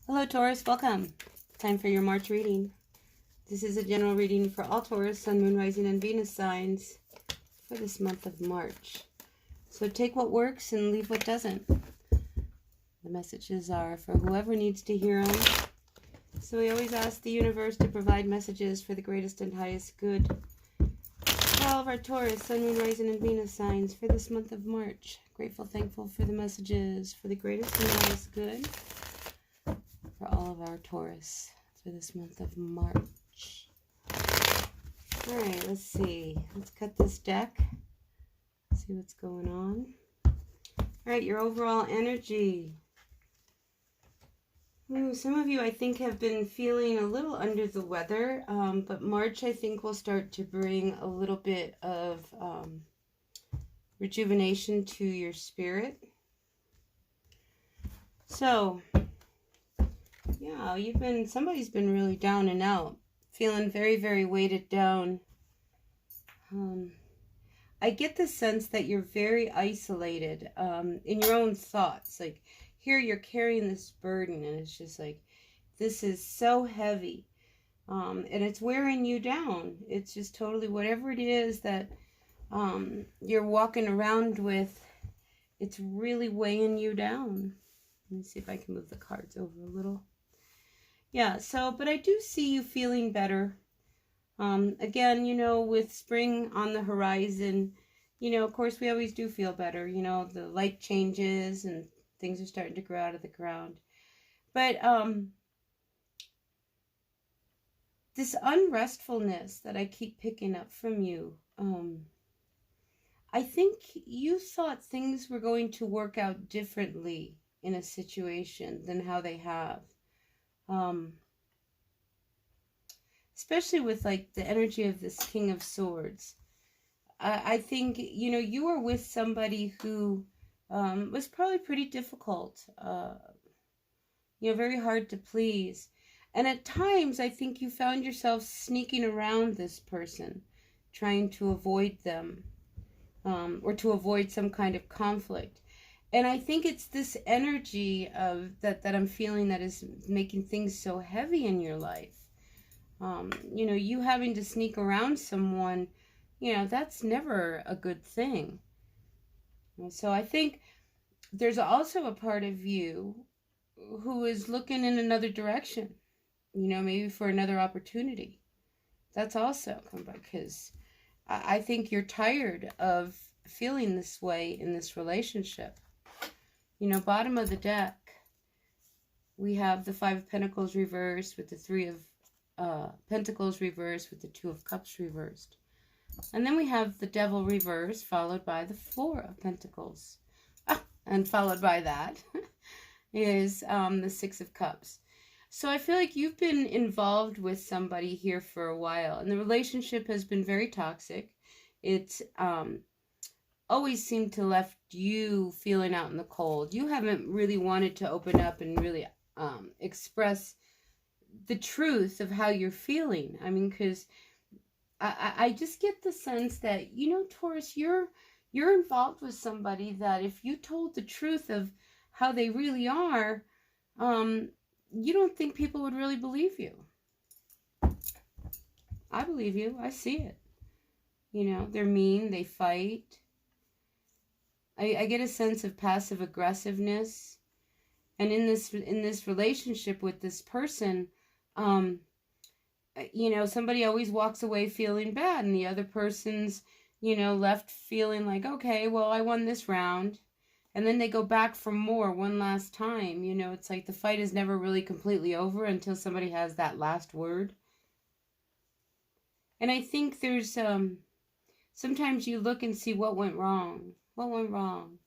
Hello Taurus, welcome. Time for your March reading. This is a general reading for all Taurus, Sun, Moon, Rising, and Venus signs for this month of March. So take what works and leave what doesn't. The messages are for whoever needs to hear them. So we always ask the universe to provide messages for the greatest and highest good for all of our Taurus, Sun, Moon, Rising, and Venus signs for this month of March. Grateful, thankful for the messages for the greatest and highest good for all of our Taurus for this month of March. All right, let's see. Let's cut this deck. See what's going on. All right, your overall energy. Some of you, I think, have been feeling a little under the weather, but March, I think, will start to bring a little bit of rejuvenation to your spirit. So, yeah, somebody's been really down and out, feeling very, very weighted down. I get the sense that you're very isolated in your own thoughts. Like, here you're carrying this burden, and it's just like, this is so heavy, and it's wearing you down. It's just totally whatever it is that you're walking around with, it's really weighing you down. Let me see if I can move the cards over a little. Yeah, so, but I do see you feeling better. Again, you know, with spring on the horizon, you know, of course, we always do feel better. You know, the light changes and things are starting to grow out of the ground. But this unrestfulness that I keep picking up from you, I think you thought things were going to work out differently in a situation than how they have. Especially with like the energy of this King of Swords. I think, you know, you were with somebody who was probably pretty difficult, you know, very hard to please. And at times, I think you found yourself sneaking around this person, trying to avoid them, or to avoid some kind of conflict. And I think it's this energy of that I'm feeling that is making things so heavy in your life. You know, you having to sneak around someone, you know, that's never a good thing. And so I think there's also a part of you who is looking in another direction, you know, maybe for another opportunity. That's also come by, because I think you're tired of feeling this way in this relationship. You know, bottom of the deck, we have the Five of Pentacles reversed with the Three of Pentacles reversed with the Two of Cups reversed. And then we have the Devil reversed, followed by the Four of Pentacles. And followed by that is the Six of Cups. So I feel like you've been involved with somebody here for a while, and the relationship has been very toxic. It's always seemed to left you feeling out in the cold. You haven't really wanted to open up and really express the truth of how you're feeling. I mean, because I just get the sense that, you know, Taurus, you're involved with somebody that if you told the truth of how they really are, you don't think people would really believe you. I believe you. I see it. You know, they're mean. They fight. I get a sense of passive aggressiveness. And in this relationship with this person, you know, somebody always walks away feeling bad, and the other person's, you know, left feeling like, okay, well, I won this round. And then they go back for more one last time. You know, it's like the fight is never really completely over until somebody has that last word. And I think there's, sometimes you look and see what went wrong. What went wrong?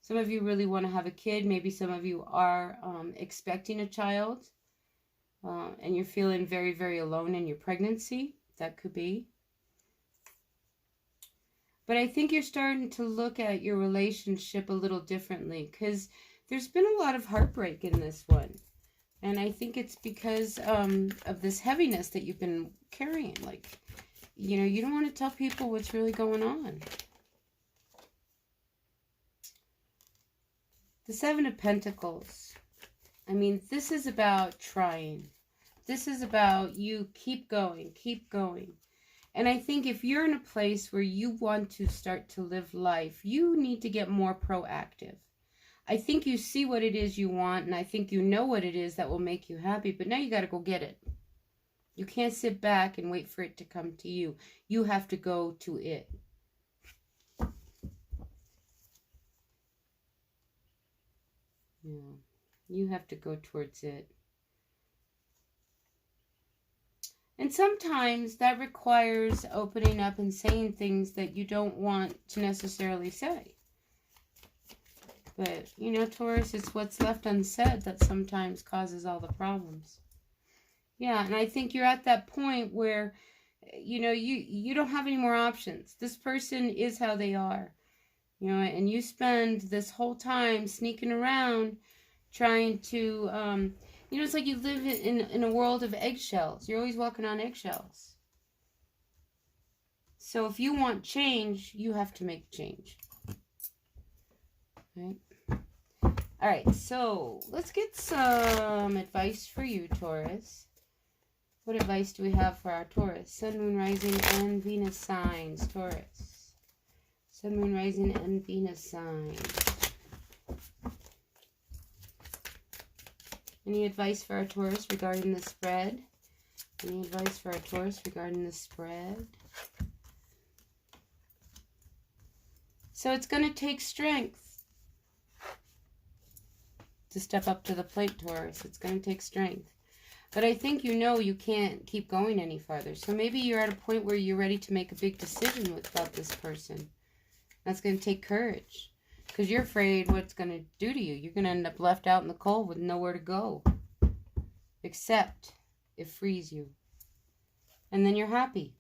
Some of you really want to have a kid. Maybe some of you are expecting a child. And you're feeling very, very alone in your pregnancy. That could be. But I think you're starting to look at your relationship a little differently, because there's been a lot of heartbreak in this one. And I think it's because of this heaviness that you've been carrying. Like, you know, you don't want to tell people what's really going on. The Seven of Pentacles I mean, this is about trying. This is about you keep going, keep going. And I think if you're in a place where you want to start to live life, you need to get more proactive. I think you see what it is you want, and I think you know what it is that will make you happy, but now you got to go get it. You can't sit back and wait for it to come to you. You have to go to it. Yeah, you have to go towards it. And sometimes that requires opening up and saying things that you don't want to necessarily say. But, you know, Taurus, it's what's left unsaid that sometimes causes all the problems. Yeah, and I think you're at that point where, you know, you don't have any more options. This person is how they are. You know, and you spend this whole time sneaking around trying to, you know, it's like you live in a world of eggshells. You're always walking on eggshells. So if you want change, you have to make change. Right? All right, so let's get some advice for you, Taurus. What advice do we have for our Taurus? Sun, Moon, Rising, and Venus signs, Taurus. Sun, Moon, Rising, and Venus signs. Any advice for our Taurus regarding the spread? Any advice for our Taurus regarding the spread? So it's going to take strength to step up to the plate, Taurus. It's going to take strength. But I think you know you can't keep going any farther. So maybe you're at a point where you're ready to make a big decision about this person. That's going to take courage. Because you're afraid what it's going to do to you. You're going to end up left out in the cold with nowhere to go. Except it frees you. And then you're happy.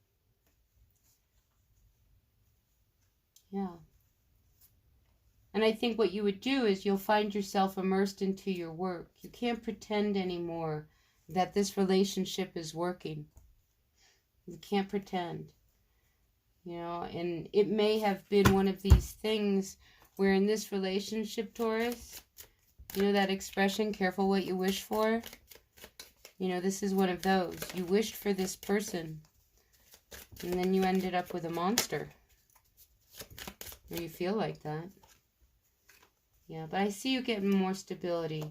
Yeah. And I think what you would do is you'll find yourself immersed into your work. You can't pretend anymore that this relationship is working. You can't pretend. You know, and it may have been one of these things where in this relationship, Taurus, you know that expression, careful what you wish for? You know, this is one of those. You wished for this person, and then you ended up with a monster. Or you feel like that. Yeah, but I see you getting more stability.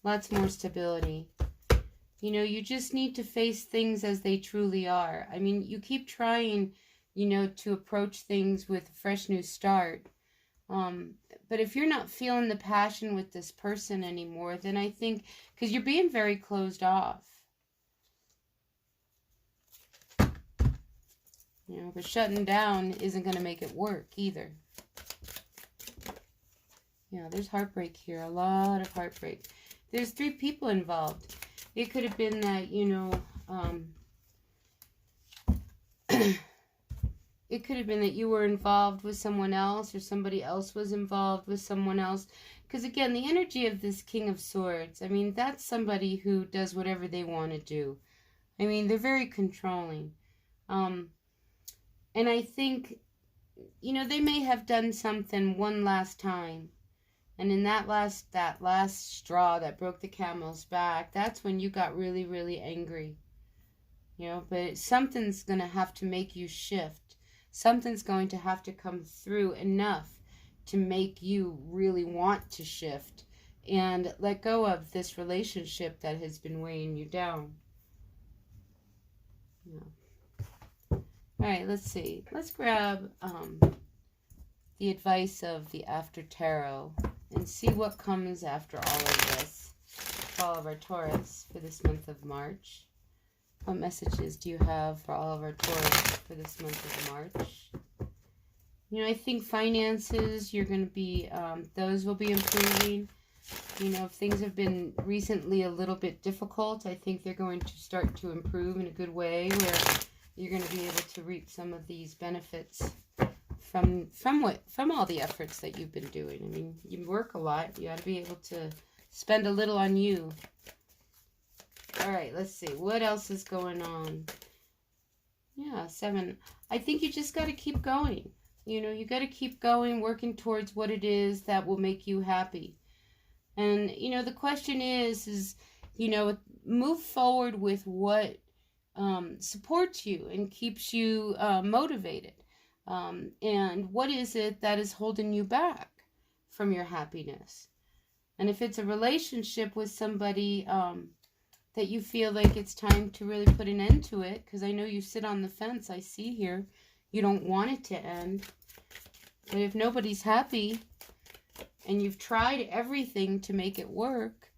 Lots more stability. You know, you just need to face things as they truly are. I mean, you keep trying, you know, to approach things with a fresh new start. But if you're not feeling the passion with this person anymore, then I think, because you're being very closed off. You know, but shutting down isn't going to make it work either. Yeah, there's heartbreak here. A lot of heartbreak. There's 3 people involved. It could have been that, you know, it could have been that you were involved with someone else or somebody else was involved with someone else. Because, again, the energy of this King of Swords, I mean, that's somebody who does whatever they want to do. I mean, they're very controlling. And I think, you know, they may have done something one last time. And in that last straw that broke the camel's back, that's when you got really, really angry. You know, but something's going to have to make you shift. Something's going to have to come through enough to make you really want to shift and let go of this relationship that has been weighing you down. Yeah. All right, let's see. Let's grab the advice of the After Tarot and see what comes after all of this for all of our Taurus for this month of March. What messages do you have for all of our Taurus for this month of March? You know, I think finances, you're going to be, those will be improving. You know, if things have been recently a little bit difficult, I think they're going to start to improve in a good way where you're going to be able to reap some of these benefits from all the efforts that you've been doing. I mean, you work a lot. You ought to be able to spend a little on you. All right, let's see. What else is going on? Yeah, 7. I think you just got to keep going. You know, you got to keep going, working towards what it is that will make you happy. And, the question is, move forward with what supports you and keeps you motivated. And what is it that is holding you back from your happiness? And if it's a relationship with somebody that you feel like it's time to really put an end to it, because I know you sit on the fence, I see here, you don't want it to end. But if nobody's happy and you've tried everything to make it work,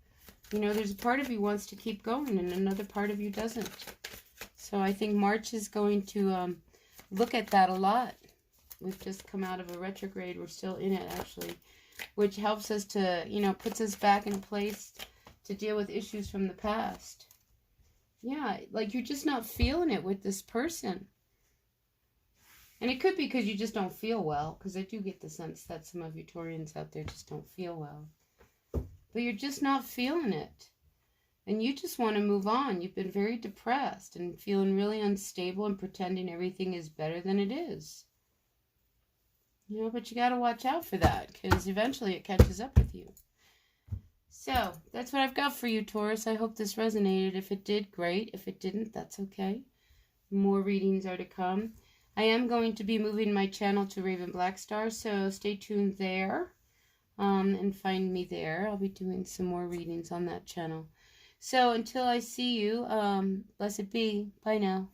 there's a part of you wants to keep going and another part of you doesn't. So I think March is going to look at that a lot. We've just come out of a retrograde. We're still in it, actually, which helps us to, puts us back in place to deal with issues from the past. Yeah, like you're just not feeling it with this person. And it could be because you just don't feel well, because I do get the sense that some of you Taurians out there just don't feel well. But you're just not feeling it. And you just want to move on. You've been very depressed and feeling really unstable and pretending everything is better than it is. But you got to watch out for that, because eventually it catches up with you. So, that's what I've got for you, Taurus. I hope this resonated. If it did, great. If it didn't, that's okay. More readings are to come. I am going to be moving my channel to Raven Blackstar, so stay tuned there and find me there. I'll be doing some more readings on that channel. So, until I see you, blessed be. Bye now.